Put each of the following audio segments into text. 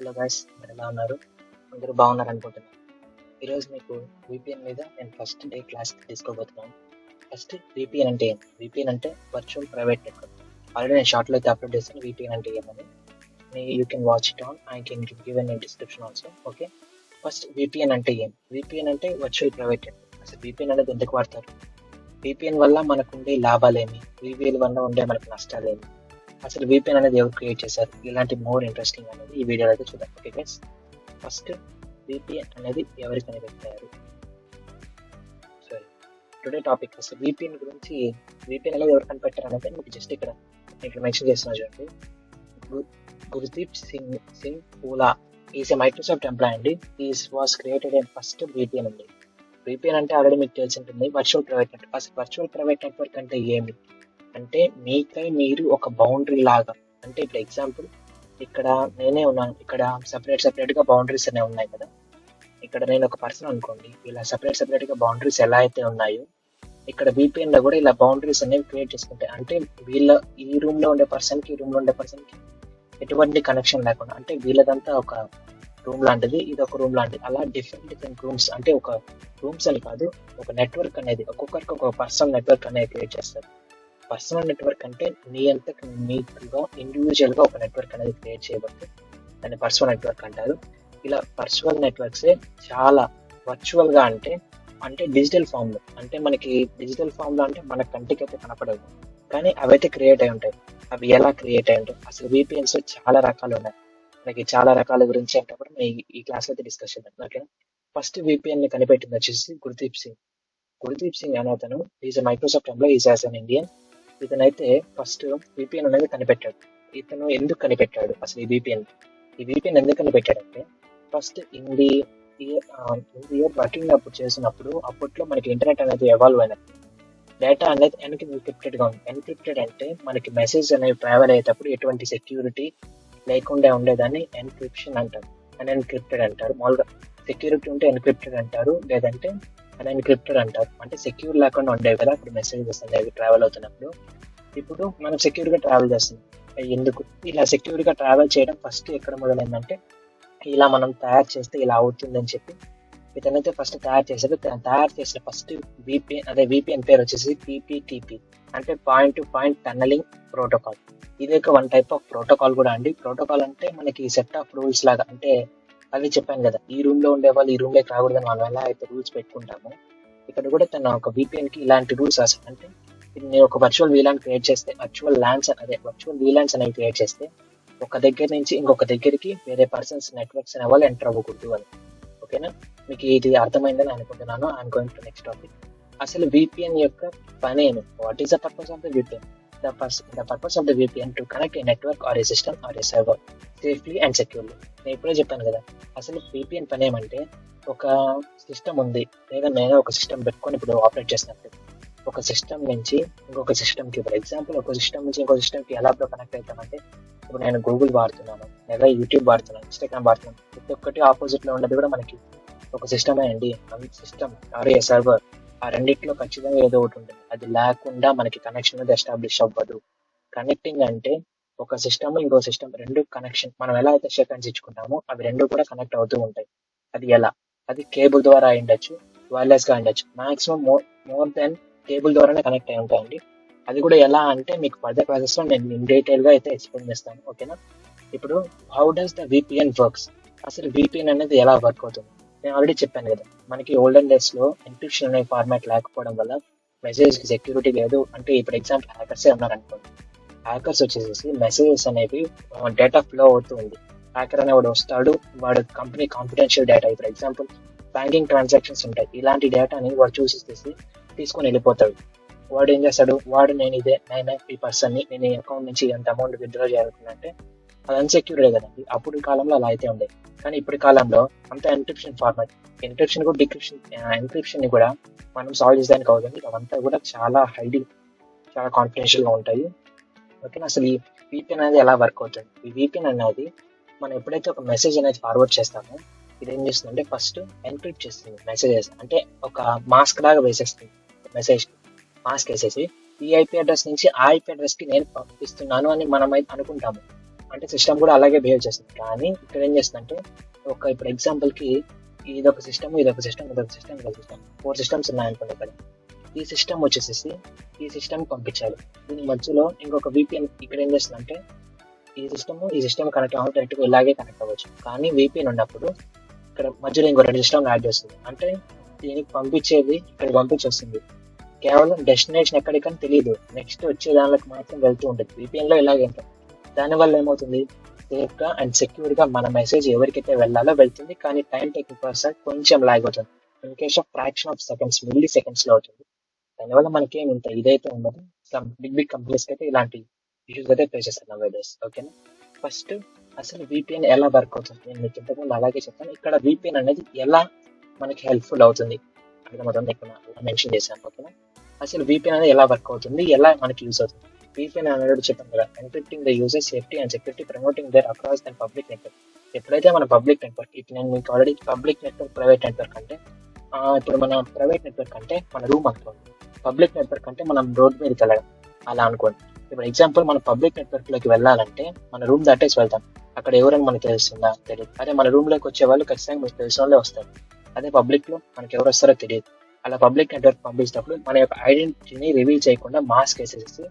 Hello guys, మీరు ఎలా ఉన్నారు? అందరూ బాగున్నారు అనుకుంటున్నాను. ఈరోజు మీకు విపిఎన్ మీద నేను ఫస్ట్ డే క్లాస్ తీసుకోబోతున్నాను. ఫస్ట్ విపిఎన్ అంటే ఏం? విపిఎన్ అంటే వర్చువల్ ప్రైవేట్ నెట్వర్క్. ఆల్రెడీ నేను షార్ట్లో అయితే అప్లోడ్ చేస్తాను విపిఎన్ అంటే ఏమని. You can watch it on, I can give an description also. Okay, first VPN అంటే ఏం? విపిఎన్ అంటే వర్చువల్ ప్రైవేట్ నెట్వర్క్. అసలు విపిఎన్ అనేది ఎందుకు వాడతారు? విపిఎన్ వల్ల మనకు ఉండే లాభాలేమి, విపిఎన్ వల్ల ఉండే మనకు నష్టాలేమి, అసలు విపిఎన్ అనేది ఎవరు క్రియేట్ చేశారు, ఇలాంటి మోర్ ఇంట్రెస్టింగ్ అనేది ఈ వీడియోలో అయితే చూద్దాం. ఓకే గైస్, ఫస్ట్ విపిఎన్ అనేది ఎవరు కనిపెట్టారు? సారీ, టుడే టాపిక్ అసలు విపిఎన్ గురించి. విపిఎన్ అనేది ఎవరు కనిపెట్టారు అనేది మీకు జస్ట్ ఇక్కడ మెన్షన్ చేస్తున్నా చూడండి. Gurdeep Singh Pall is a Microsoft employee అండి. Is was created and first VPN అండి. విపిఎన్ అంటే ఆల్రెడీ మీకు తెలిసి ఉంటుంది, వర్చువల్ ప్రైవేట్ నెట్వర్క్. అసలు వర్చువల్ ప్రైవేట్ నెట్వర్క్ అంటే ఏమి అంటే, మీకై మీరు ఒక బౌండరీ లాగా. అంటే ఇప్పుడు ఎగ్జాంపుల్, ఇక్కడ నేనే ఉన్నాను, ఇక్కడ సపరేట్ గా బౌండరీస్ అనేవి ఉన్నాయి కదా. ఇక్కడ నేను ఒక పర్సన్ అనుకోండి, ఇలా సపరేట్ గా బౌండరీస్ ఎలా అయితే ఉన్నాయో, ఇక్కడ విపిఎన్ లో కూడా ఇలా బౌండరీస్ అనేవి క్రియేట్ చేసుకుంటాయి. అంటే వీళ్ళ ఈ రూమ్ లో ఉండే పర్సన్ కి, ఈ రూమ్ లో ఉండే పర్సన్ కి ఎటువంటి కనెక్షన్ లేకుండా, అంటే వీళ్ళదంతా ఒక రూమ్ లాంటిది, ఇది ఒక రూమ్ లాంటిది, అలా డిఫరెంట్ రూమ్స్. అంటే ఒక రూమ్స్ అని కాదు, ఒక నెట్వర్క్ అనేది ఒక్కొక్కరికి ఒక పర్సనల్ నెట్వర్క్ అనేది క్రియేట్ చేస్తారు. పర్సనల్ నెట్వర్క్ అంటే మీ అంతకు మీకుగా ఇండివిజువల్ గా ఒక నెట్వర్క్ అనేది క్రియేట్ చేయబడితే దాన్ని పర్సనల్ నెట్వర్క్ అంటారు. ఇలా పర్సనల్ నెట్వర్క్సే చాలా వర్చువల్ గా అంటే అంటే డిజిటల్ ఫామ్ లో, అంటే మనకి డిజిటల్ ఫామ్ లో అంటే మన కంటికి అయితే కనపడవు, కానీ అవైతే క్రియేట్ అయి ఉంటాయి. అవి ఎలా క్రియేట్ అయి ఉంటాయి? అసలు విపిఎన్స్ చాలా రకాలు ఉన్నాయి. మనకి చాలా రకాల గురించి అంటే కూడా ఈ క్లాస్ అయితే డిస్కస్ చేద్దాం. ఓకేనా, ఫస్ట్ విపిఎన్ ని కనిపెట్టింది వచ్చేసి గుర్దీప్ సింగ్. గుర్దీప్ సింగ్ అనే అతను is Microsoft employee, is as an Indian. ఇతనైతే ఫస్ట్ విపిఎన్ అనేది కనిపెట్టాడు. ఇతను ఎందుకు కనిపెట్టాడు అసలు ఈ విపిఎన్ ఎందుకు కనిపెట్టాడంటే, ఫస్ట్ ఇయర్ వర్కింగ్ అప్పుడు చేసినప్పుడు, అప్పట్లో మనకి ఇంటర్నెట్ అనేది ఎవాల్వ్ అయినప్పుడు డేటా అనేది ఎన్క్రిప్టెడ్ గా ఉంది. ఎన్క్రిప్టెడ్ అంటే మనకి మెసేజ్ అనేది ట్రావెల్ అయ్యేటప్పుడు ఎటువంటి సెక్యూరిటీ లేకుండా ఉండేదాన్ని ఎన్క్రిప్షన్ అంటారు, అన్ఎన్క్రిప్టెడ్ అంటారు. మామూలుగా సెక్యూరిటీ ఉంటే ఎన్క్రిప్టెడ్ అంటారు, లేదంటే అన్ఎన్క్రిప్టెడ్ అంటారు. అంటే సెక్యూర్ లేకుండా ఉండేవి కదా ఇప్పుడు మెసేజెస్ అనేవి ట్రావెల్ అవుతున్నప్పుడు. ఇప్పుడు మనం సెక్యూర్ గా ట్రావెల్ చేస్తున్నాం. ఎందుకు ఇలా సెక్యూర్ గా ట్రావెల్ చేయడం ఫస్ట్ ఎక్కడ మొదలైందంటే, ఇలా మనం తయారు చేస్తే ఇలా అవుతుందని చెప్పి ఇతనైతే ఫస్ట్ తయారు చేశారు. తయారు చేసిన ఫస్ట్ విపిఎన్ పేరు వచ్చేసి పిపిటిపి, అంటే point to point tunnelling protocol. ఇది ఒక వన్ టైప్ ఆఫ్ ప్రోటోకాల్ కూడా అండి. ప్రోటోకాల్ అంటే మనకి సెట్ ఆఫ్ రూల్స్ లాగా. అంటే అది చెప్పాను కదా, ఈ రూమ్ లో ఉండే వాళ్ళు ఈ రూమ్ లోకి రాకూడదని మనం ఎలా అయితే రూల్స్ పెట్టుకుంటామో, ఇక్కడ కూడా తన ఒక విపిఎన్ కి ఇలాంటి రూల్స్ రాశారు. అంటే నేను ఒక వర్చువల్ వీలాన్ క్రియేట్ చేస్తే, వర్చువల్ వీలాన్స్ అనేవి క్రియేట్ చేస్తే, ఒక దగ్గర నుంచి ఇంకొక దగ్గరికి వేరే పర్సన్స్ నెట్వర్క్స్ అనే వాళ్ళు ఎంటర్ అవ్వకూడదు అని. ఓకేనా, మీకు ఇది అర్థమైందని అనుకుంటున్నాను. I'm going to next topic. అసలు విపిఎన్ యొక్క పని ఏమి? What is the purpose of the VPN? The purpose of the VPN to connect a network or a system or a server safely and securely. నేను ఇప్పుడే చెప్పాను కదా, అసలు VPN పని ఏమంటే, ఒక సిస్టమ్ ఉంది, లేదా నేను ఒక సిస్టమ్ పెట్టుకొని ఇప్పుడు ఆపరేట్ చేసినప్పుడు, ఒక సిస్టమ్ నుంచి ఇంకొక సిస్టమ్కి, ఫర్ ఎగ్జాంపుల్ ఒక సిస్టమ్ నుంచి ఇంకో సిస్టమ్కి ఎలా కనెక్ట్ అవుతామంటే, ఇప్పుడు నేను గూగుల్ వాడుతున్నాను, లేదా యూట్యూబ్ వాడుతున్నాను, ఇన్స్టాగ్రామ్ వాడుతున్నాను, ప్రతి ఒక్కటి ఆపోజిట్ లో ఉన్నది కూడా మనకి ఒక సిస్టమే అండి. సిస్టమ్ ఆర్ ఏ సర్వర్, ఆ రెండిట్లో ఖచ్చితంగా ఏదో ఒకటి ఉంటుంది. అది లేకుండా మనకి కనెక్షన్ అనేది ఎస్టాబ్లిష్ అవ్వదు. కనెక్టింగ్ అంటే ఒక సిస్టమ్ ఇంకో సిస్టమ్ రెండు కనెక్షన్, మనం ఎలా అయితే సెకండ్స్ ఇచ్చుకుంటామో అవి రెండు కూడా కనెక్ట్ అవుతూ ఉంటాయి. అది ఎలా? అది కేబుల్ ద్వారా అయ్యుండొచ్చు, వైర్లెస్ గా అయ్యుండొచ్చు. మాక్సిమం మోర్ దెన్ కేబుల్ ద్వారానే కనెక్ట్ అయి ఉంటాయండి. అది కూడా ఎలా అంటే మీకు ఫర్దర్ క్లాసెస్ లో నేను ఇన్ డీటెయిల్ గా అయితే ఎక్స్ప్లెయిన్ చేస్తాను. ఓకేనా, ఇప్పుడు how does the VPN works? అసలు విపిఎన్ అనేది ఎలా వర్క్ అవుతుంది? నేను ఆల్రెడీ చెప్పాను కదా, మనకి ఓల్డెన్ డేస్ లో ఎన్క్రిప్షన్ అనే ఫార్మాట్ లేకపోవడం వల్ల మెసేజ్ కి సెక్యూరిటీ లేదు. అంటే ఇప్పుడు ఎగ్జాంపుల్ హ్యాకర్సే ఉన్నారనుకోండి, హ్యాకర్స్ వచ్చేసి మెసేజెస్ అనేవి డేటా ఫ్లో అవుతూ ఉంది. హ్యాకర్ అనేవాడు వస్తాడు, వాడు కంపెనీ కాన్ఫిడెన్షియల్ డేటా, ఇప్పుడు ఎగ్జాంపుల్ బ్యాంకింగ్ ట్రాన్సాక్షన్స్ ఉంటాయి, ఇలాంటి డేటాని వాడు చూసేసి తీసుకొని వెళ్ళిపోతాడు. వాడు ఏం చేస్తాడు, నేను ఈ పర్సన్ ని, నేను ఈ అకౌంట్ నుంచి ఎంత అమౌంట్ విత్డ్రా చేయాలనుకున్నా అంటే అది అన్సెక్యూర్డే కదండి. అప్పుడు కాలంలో అలా అయితే ఉండేది, కానీ ఇప్పుడు కాలంలో అంత ఎన్క్రిప్షన్ ఫార్మాట్, ఎన్క్రిప్షన్ కూడా ఎన్క్రిప్షన్ ని కూడా మనం సాల్వ్ చేసేదానికి అవుతుంది. అవంతా కూడా చాలా చాలా కాన్ఫిడెన్షియల్ గా ఉంటాయి. ఓకేనా, అసలు ఈ విపిఎన్ అనేది ఎలా వర్క్ అవుతుంది? ఈ విపిఎన్ అనేది మనం ఎప్పుడైతే ఒక మెసేజ్ అనేది ఫార్వర్డ్ చేస్తామో, ఇది ఏం చేస్తుందంటే ఫస్ట్ ఎన్క్రిప్ట్ చేస్తుంది మెసేజెస్. అంటే ఒక మాస్క్ లాగా వేసేస్తుంది మెసేజ్, మాస్క్ వేసేసి ఈ ఐపీ అడ్రస్ నుంచి ఆ ఐపీ అడ్రస్ కి నేను పంపిస్తున్నాను అని మనం అయితే అనుకుంటాము. అంటే సిస్టమ్ కూడా అలాగే బిహేవ్ చేస్తుంది. కానీ ఇక్కడ ఏం చేస్తుందంటే ఇప్పుడు ఎగ్జాంపుల్కి ఇదొక సిస్టమ్, ఇదొక సిస్టమ్, ఇదొక సిస్టమ్, ఇదొక సిస్టమ్, 4 సిస్టమ్స్ ఉన్నాయనుకోండి. ఇక్కడ ఈ సిస్టమ్ వచ్చేసేసి ఈ సిస్టమ్ పంపించాలి. దీని మధ్యలో ఇంకొక VPN ఇక్కడ ఏం చేస్తుందంటే ఈ సిస్టమ్ కనెక్ట్ అవ్వటట్టుగా ఇలాగే కనెక్ట్ అవ్వచ్చు. కానీ VPN ఉన్నప్పుడు ఇక్కడ మధ్యలో ఇంకో 2 సిస్టమ్ యాడ్ చేస్తుంది. అంటే దీనికి పంపించేది ఇక్కడ పంపించేస్తుంది. కేవలం డెస్టినేషన్ ఎక్కడికని తెలియదు, నెక్స్ట్ వచ్చే దానికి మాత్రం వెళ్తూ ఉంటుంది. VPN లో ఇలాగే ఉంటుంది. దానివల్ల ఏమవుతుంది, సేఫ్ గా అండ్ సెక్యూర్ గా మన మెసేజ్ ఎవరికైతే వెళ్ళాలో వెళ్తుంది. కానీ టైం టేకింగ్ ప్రాసెస్ కొంచెం లాగ్ అవుతుంది. In case of fraction of seconds, milli seconds లో అవుతుంది. దానివల్ల మనకి ఏమి ఇంత ఇదైతే ఉండదు. బిగ్ బిగ్ కంపెనీస్ కి అయితే ఇలాంటి ఇష్యూస్ అయితే ఫేస్ చేస్తారు నవేడేస్. ఓకేనా. ఫస్ట్ అసలు VPN ఎలా వర్క్ అవుతుంది నేను మీకు ఇంతకుముందు అలాగే చెప్తాను. ఇక్కడ VPN అనేది ఎలా మనకి హెల్ప్ఫుల్ అవుతుంది అర్థమవుతుంది, ఇక్కడ మెన్షన్ చేశాను. ఓకేనా. అసలు VPN అనేది ఎలా వర్క్ అవుతుంది, ఎలా మనకి యూస్ అవుతుంది. VPN అనేది చెప్పాను కదా, encrypting the user safety and security, promoting there across and public network. ఎప్పుడైతే మన పబ్లిక్ నెట్వర్క్, ఇప్పుడు నేను మీకు already public network, private network అంటే ఇప్పుడు మన ప్రైవేట్ నెట్వర్క్ అంటే మన రూమ్ అనుకోండి, పబ్లిక్ నెట్వర్క్ అంటే మనం రోడ్ మీదకి వెళ్ళడం అలా అనుకోండి. ఇప్పుడు ఎగ్జాంపుల్ మన పబ్లిక్ నెట్వర్క్ లోకి వెళ్ళాలంటే మన రూమ్ దాటేసి వెళ్తాం. అక్కడ ఎవరైనా మనకి తెలుస్తుందా, తెలియదు. అదే మన రూమ్ లోకి వచ్చే వాళ్ళు ఖచ్చితంగా మీకు తెలిసిన వాళ్ళే వస్తారు. అదే పబ్లిక్ లో మనకి ఎవరు వస్తారో తెలియదు. అలా పబ్లిక్ నెట్వర్క్ పంపించినప్పుడు మన యొక్క ఐడెంటిటీని రివీల్ చేయకుండా మాస్క్ వేసేసి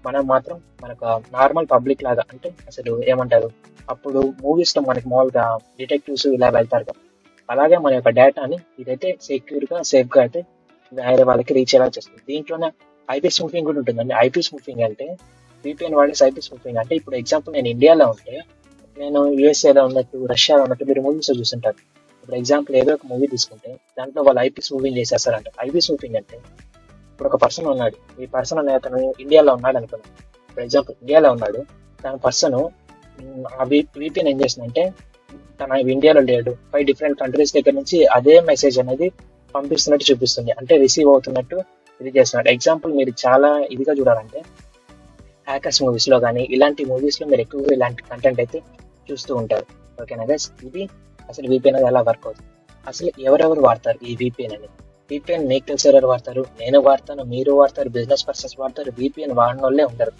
మనం మాత్రం మనకు నార్మల్ పబ్లిక్ లాగా, అంటే అసలు ఏమంటారు, అప్పుడు మూవీస్ లో మనకి మామూలుగా డిటెక్టివ్స్ ఇలా వెళ్తారు కదా, అలాగే మన యొక్క డేటాని ఇదైతే సెక్యూర్ గా సేఫ్ గా అయితే వేరే వాళ్ళకి రీచ్ అయ్యేలా చేస్తుంది. దీంట్లోనే IP స్మూఫింగ్ కూడా ఉంటుందండి. IP స్మూఫింగ్ అంటే VPN వాడేసి IP స్మూఫింగ్ అంటే, ఇప్పుడు ఎగ్జాంపుల్ నేను ఇండియాలో ఉంటే నేను USA లో ఉన్నట్టు, రష్యాలో ఉన్నట్టు మీరు మూవీస్ లో చూస్తుంటారు. ఇప్పుడు ఎగ్జాంపుల్ ఏదో ఒక మూవీ తీసుకుంటే దాంట్లో వాళ్ళు IP స్మూఫింగ్ చేసేస్తారంట. IP స్మూఫింగ్ అంటే ఇప్పుడు ఒక పర్సన్ ఉన్నాడు, ఈ పర్సన్ అనే అతను ఇండియాలో ఉన్నాడు అనుకున్నాం. ఇప్పుడు ఎగ్జాంపుల్ ఇండియాలో ఉన్నాడు, దాని పర్సన్ ఆ VPN ఏం చేస్తుందంటే తన ఇండియాలో లేడు, 5 డిఫరెంట్ కంట్రీస్ దగ్గర నుంచి అదే మెసేజ్ అనేది పంపిస్తున్నట్టు చూపిస్తుంది. అంటే రిసీవ్ అవుతున్నట్టు ఇది చేస్తున్నాడు. ఎగ్జాంపుల్ మీరు చాలా ఇదిగా చూడాలంటే హ్యాకర్స్ మూవీస్ లో కానీ ఇలాంటి మూవీస్ లో మీరు ఎక్కువగా ఇలాంటి కంటెంట్ అయితే చూస్తూ ఉంటారు. ఓకేనా గైస్, ఇది అసలు VPN అనేది ఎలా వర్క్ అవుతుంది. అసలు ఎవరెవరు వాడతారు ఈ VPN అనేది. VPN మీకు తెలిసి ఎవరు వాడతారు, నేను వాడతాను, మీరు వాడతారు, బిజినెస్ పర్సన్స్ వాడతారు. VPN వాడిన వాళ్ళే ఉంటారు.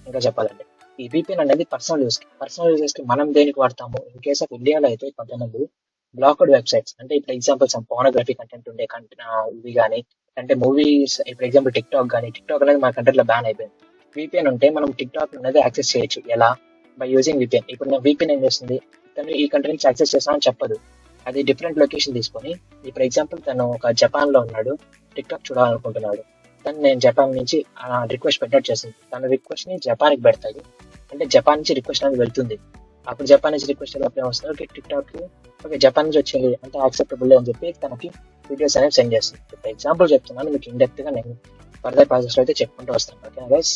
ఇంకా చెప్పాలంటే ఈ VPN అనేది పర్సనల్ యూస్ కి మనం దేనికి వాడతాము. ఇన్ కేస్ ఆఫ్ ఇండియాలో అయితే కొంతమంది బ్లాక్డ్ వెబ్సైట్స్, అంటే ఇప్పుడు ఎగ్జాంపుల్ పోనోగ్రఫీ కంటెంట్ ఉండే ఇవి కానీ, అంటే మూవీస్, ఇప్పుడు ఎగ్జాంపుల్ టిక్టాక్ అనేది మన కంట్రీలో బ్యాన్ అయిపోయింది. VPN ఉంటే మనం టిక్టాక్ అనేది యాక్సెస్ చేయొచ్చు. ఎలా? By using VPN. ఇప్పుడు నేను VPN ఏం చేస్తుంది, తను ఈ కంట్రీ నుంచి యాక్సెస్ చేస్తానని చెప్పదు. అది డిఫరెంట్ లొకేషన్ తీసుకొని, ఇప్పుడు ఎగ్జాంపుల్ తను ఒక జపాన్ లో ఉన్నాడు, టిక్టాక్ చూడాలనుకుంటున్నాడు. తను నేను జపాన్ నుంచి రిక్వెస్ట్ పెట్టినట్టు చేస్తుంది. తన రిక్వెస్ట్ ని జపాన్కి పెడతాడు, అంటే జపాన్ నుంచి రిక్వెస్ట్ అనేది వెళ్తుంది. అప్పుడు జపాన్ నుంచి రిక్వెస్ట్ ఎలా వస్తుంది, టిక్టాక్ ఓకే జపాన్ నుంచి వచ్చింది అంటే యాక్సెప్టబుల్ అని చెప్పి తనకి వీడియోస్ అనేవి సెండ్ చేస్తుంది. ఇప్పుడు ఎగ్జాంపుల్ చెప్తున్నాను మీకు, ఇండెప్త్ గా నేను ఫర్దర్ ప్రాసెస్ లో అయితే చెప్పుకుంటూ వస్తాను. ఓకే గైస్,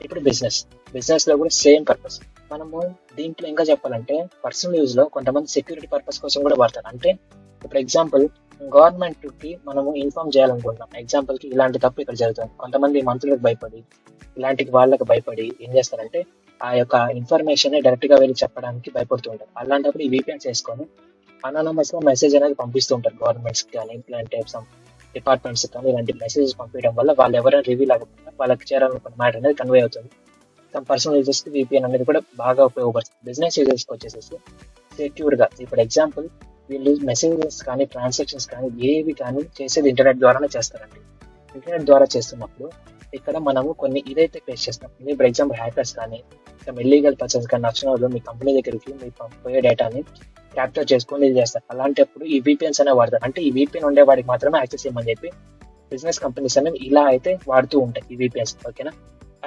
ఇప్పుడు బిజినెస్ లో కూడా సేమ్ పర్పస్. మనము దీంట్లో ఇంకా చెప్పాలంటే పర్సనల్ యూజ్ లో కొంతమంది సెక్యూరిటీ పర్పస్ కోసం కూడా వాడతారు. అంటే ఇప్పుడు ఎగ్జాంపుల్ గవర్నమెంట్ కి మనము ఇన్ఫార్మ్ చేయాలనుకుంటున్నాం. ఎగ్జాంపుల్ కి ఇలాంటి తప్పు ఇక్కడ జరుగుతుంది, కొంతమంది మంత్రులకు భయపడి ఇలాంటి వాళ్ళకి భయపడి ఏం చేస్తారంటే ఆ యొక్క ఇన్ఫర్మేషన్ డైరెక్ట్ గా వెళ్ళి చెప్పడానికి భయపడుతుంటారు. అలాంటప్పుడు ఈ VPN చేసుకొని అనానమస్ గా మెసేజ్ అనేది పంపిస్తూ ఉంటారు గవర్నమెంట్స్ కానీ, ఇలాంటి డిపార్ట్మెంట్స్ కానీ. ఇలాంటి మెసేజెస్ పంపించడం వల్ల వాళ్ళు ఎవరైనా రివీల్ అవ్వకుండా వాళ్ళకి చేరాలనుకున్న మ్యాటర్ అనేది కన్వే అవుతుంది. తమ పర్సనల్ యూజర్స్ కి VPN అనేది కూడా బాగా ఉపయోగపడుతుంది. బిజినెస్ యూజర్స్ కి వచ్చేసేసి సెక్యూర్ గా, ఇప్పుడు ఎగ్జాంపుల్ వీళ్ళు మెసేజెస్ కానీ, ట్రాన్సాక్షన్స్ కానీ, ఏవి కానీ చేసేది ఇంటర్నెట్ ద్వారానే చేస్తారండి. ఇంటర్నెట్ ద్వారా చేస్తున్నప్పుడు ఇక్కడ మనము కొన్ని ఇదైతే ఫేస్ చేస్తాం. ఇప్పుడు ఎగ్జాంపుల్ హ్యాకర్స్ కానీ, ఇల్లీగల్ పర్సన్స్ కానీ నచ్చిన వాళ్ళు మీ కంపెనీ దగ్గరికి మీ పోయే డేటాని క్యాప్చర్ చేసుకొని ఇది చేస్తారు. అలాంటప్పుడు ఈ VPNs అనే వాడతారు. అంటే ఈ VPN ఉండే వాడికి మాత్రమే యాక్సెస్ ఇవ్వమని చెప్పి బిజినెస్ కంపెనీస్ అనేవి ఇలా అయితే వాడుతూ ఉంటాయి ఈ VPNs. ఓకేనా.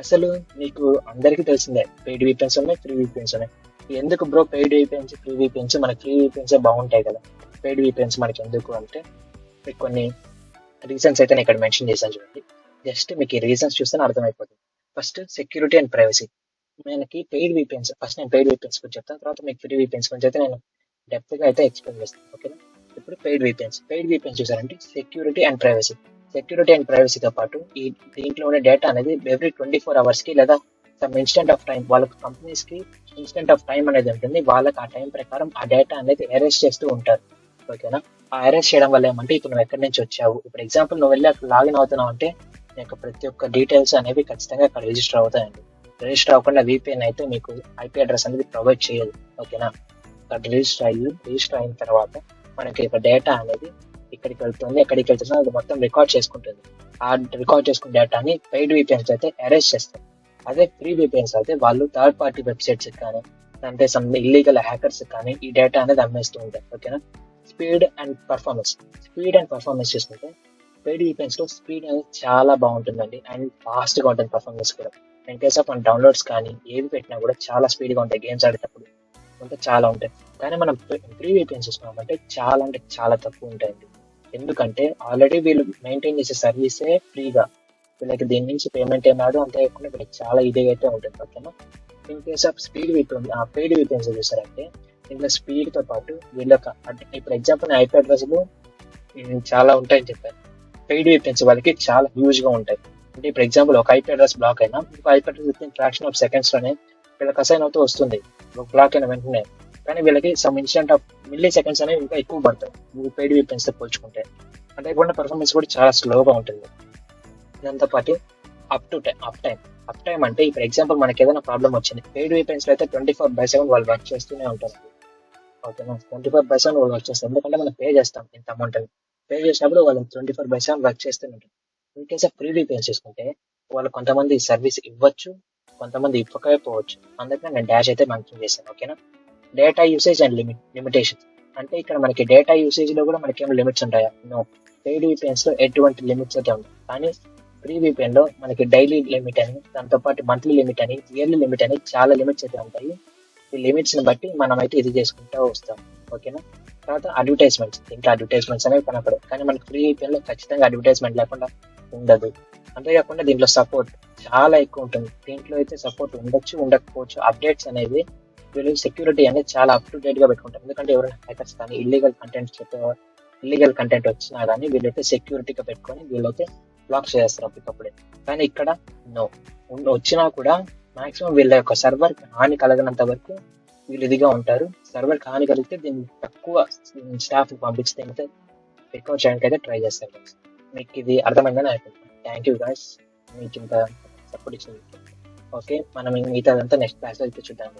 అసలు మీకు అందరికీ తెలిసిందే పెయిడ్ VPNs ఉన్నాయి, ఫ్రీ VPNs ఉన్నాయి. ఎందుకు bro paid VPNs, free VPNs? మనకి ఫ్రీ VPNs బాగుంటాయి కదా, పెయిడ్ VPNs మనకి ఎందుకు అంటే మీకు కొన్ని రీజన్స్ అయితే నేను ఇక్కడ మెన్షన్ చేశాను చూడండి. జస్ట్ మీకు ఈ రీజన్స్ చూస్తే అర్థమైపోతుంది. First security and privacy. మనకి పెయిడ్ VPNs, ఫస్ట్ నేను పెయిడ్ VPNs గురించి చెప్తాను, తర్వాత మీకు ఫ్రీ VPNs గురించి అయితే నేను డెప్త్ గా అయితే ఎక్స్ప్లెయిన్ చేస్తాను. ఓకేనా. ఇప్పుడు పెయిడ్ VPNs చూసారంటే సెక్యూరిటీ అండ్ ప్రైవసీతో పాటు ఈ దీంట్లో ఉండే డేటా అనేది ఎవ్రీ 24 hours కి లేదా సమ్ ఇన్స్టెంట్ ఆఫ్ టైం, వాళ్ళకి కంపెనీస్ కి ఇన్స్టెంట్ ఆఫ్ టైం అనేది ఉంటుంది. వాళ్ళకి ఆ టైం ప్రకారం ఆ డేటా అనేది అరెస్ట్ చేస్తూ ఉంటారు. ఓకేనా. ఆ అరెస్ట్ చేయడం వల్ల ఏమంటే ఇప్పుడు నువ్వు ఎక్కడి నుంచి వచ్చావు, ఇప్పుడు ఎగ్జాంపుల్ నువ్వు వెళ్ళి అక్కడ లాగిన్ అవుతున్నావు అంటే నీకు ప్రతి ఒక్క డీటెయిల్స్ అనేవి ఖచ్చితంగా అక్కడ రిజిస్టర్ అవుతాయండి. రిజిస్టర్ అవ్వకుండా VPN అయితే మీకు IP అడ్రస్ అనేది ప్రొవైడ్ చేయదు. ఓకేనా? అక్కడ రిజిస్టర్ అయిన తర్వాత మనకి ఒక డేటా అనేది ఇక్కడికి వెళ్తుంది, ఎక్కడికి వెళ్తుందో అది మొత్తం రికార్డ్ చేసుకుంటుంది. ఆ రికార్డ్ చేసుకున్న డేటాని పెయిడ్ VPNs అయితే అరేంజ్ చేస్తారు. అదే ఫ్రీ VPNs అయితే వాళ్ళు థర్డ్ పార్టీ వెబ్సైట్స్ కానీ అంటే సమ్ ఇల్లీగల్ హ్యాకర్స్ కానీ ఈ డేటా అనేది అమ్మేస్తూ ఉంటారు. ఓకేనా? స్పీడ్ అండ్ పర్ఫార్మెన్స్ చూసుకుంటే పెయిడ్ VPNs లో స్పీడ్ అనేది చాలా బాగుంటుందండి అండ్ ఫాస్ట్ గా ఉంటుంది పర్ఫార్మెన్స్ కూడా. ఇన్ కేస్ ఆఫ్ మన డౌన్లోడ్స్ కానీ ఏవి పెట్టినా కూడా చాలా స్పీడ్ గా ఉంటాయి గేమ్స్ ఆడేటప్పుడు. అంటే చాలా ఉంటాయి. కానీ మనం ఫ్రీ VPNs చూసుకున్నామంటే చాలా అంటే చాలా తక్కువ ఉంటాయండి. ఎందుకంటే ఆల్రెడీ వీళ్ళు మెయింటైన్ చేసే సర్వీసే ఫ్రీగా. వీళ్ళకి దీని నుంచి పేమెంట్ ఏం రాదు, అంతేకాకుండా వీళ్ళకి చాలా ఇదిగా అయితే ఉంటుంది. ఓకేనా? In case of paid VPNs చూసారంటే ఇందులో స్పీడ్ తో పాటు వీళ్ళకి ఇప్పుడు ఎగ్జాంపుల్ IP అడ్రస్లు చాలా ఉంటాయని చెప్పారు. పెయిడ్ VPNs వాళ్ళకి చాలా హ్యూజ్ గా ఉంటాయి. అంటే ఇప్పుడు ఎగ్జాంపుల్ ఒక IP అడ్రస్ బ్లాక్ అయినా ఇంకో IP address with in fraction of seconds లోనే వీళ్ళకి అసైన్ అవుతూ వస్తుంది. ఒక బ్లాక్ అయిన వెంటనే. కానీ వీళ్ళకి some instant of milli seconds అనేవి ఇంకా ఎక్కువ పడతాయి ఈ పెయిడ్ VPNs తో పోల్చుకుంటే. అంతేకాకుండా పర్ఫార్మెన్స్ కూడా చాలా స్లోగా ఉంటుంది. దాంతో పాటు అప్ టైం అంటే ఇప్పుడు ఎగ్జాంపుల్ మనకి ఏదైనా ప్రాబ్లం వచ్చింది, పెయిడ్ VPNs లో అయితే 24/7 వాళ్ళు వర్క్ చేస్తూనే ఉంటారు. ఓకేనా? 24/7 వాళ్ళు వర్క్ చేస్తారు. ఎందుకంటే మనం పే చేస్తాం ఇంత అమౌంట్ అని. పే చేసినప్పుడు వాళ్ళు 24/7 వర్క్ చేస్తూనే ఉంటారు. In case of free VPNs చూసుకుంటే వాళ్ళు కొంతమంది సర్వీస్ ఇవ్వచ్చు, కొంతమంది ఇవ్వకపోవచ్చు. అందుకని నేను డాష్ అయితే మెన్షన్ చేశాను. ఓకేనా? డేటా యూసేజ్ అండ్ లిమిటేషన్ అంటే ఇక్కడ మనకి డేటా యూసేజ్ లో కూడా మనకి ఏమైనా లిమిట్స్ ఉంటాయా? నో. పెయిడ్ VPNs లో ఎటువంటి లిమిట్స్ అయితే ఉంటాయి. కానీ ఫ్రీ VPN లో మనకి డైలీ లిమిట్ అని, దాంతో పాటు మంత్లీ లిమిట్ అని, ఇయర్లీ లిమిట్ అని చాలా లిమిట్స్ అయితే ఉంటాయి. ఈ లిమిట్స్ ని బట్టి మనం అయితే ఇది చేసుకుంటూ వస్తాం. ఓకేనా? తర్వాత అడ్వర్టైజ్మెంట్స్, ఇంకా అడ్వర్టైజ్మెంట్స్ అనేవి కనపడవు. కానీ మనకి ఫ్రీ VPN లో ఖచ్చితంగా అడ్వర్టైజ్మెంట్ లేకుండా ఉండదు. అంతేకాకుండా దీంట్లో సపోర్ట్ చాలా ఎక్కువ ఉంటుంది. దీంట్లో అయితే సపోర్ట్ ఉండొచ్చు, ఉండకపోవచ్చు. అప్డేట్స్ అనేవి వీళ్ళు సెక్యూరిటీ అనేది చాలా అప్ టు డేట్ గా పెట్టుకుంటారు. ఎందుకంటే ఎవరైనా హ్యాకర్స్ కానీ ఇల్లీగల్ కంటెంట్ వచ్చినా కానీ వీళ్ళైతే సెక్యూరిటీగా పెట్టుకొని వీళ్ళైతే బ్లాక్ చేస్తారు అప్పటికప్పుడే. కానీ ఇక్కడ నో. వచ్చినా కూడా మాక్సిమం వీళ్ళ యొక్క సర్వర్ హాని కలగనంత వరకు వీళ్ళు ఇదిగా ఉంటారు. సర్వర్ హాని కలిగితే దీన్ని తక్కువ స్టాఫ్ పంపించితే అయితే రికవర్ చేయడానికి అయితే ట్రై చేస్తారు. మీకు ఇది అర్థమైందని అనుకుంటున్నాను. థ్యాంక్ యూ గైస్, మీకు ఇంత సపోర్ట్ ఇచ్చింది. ఓకే, మనం మిగతాదంతా నెక్స్ట్ క్లాస్ లో అయితే చూద్దాం.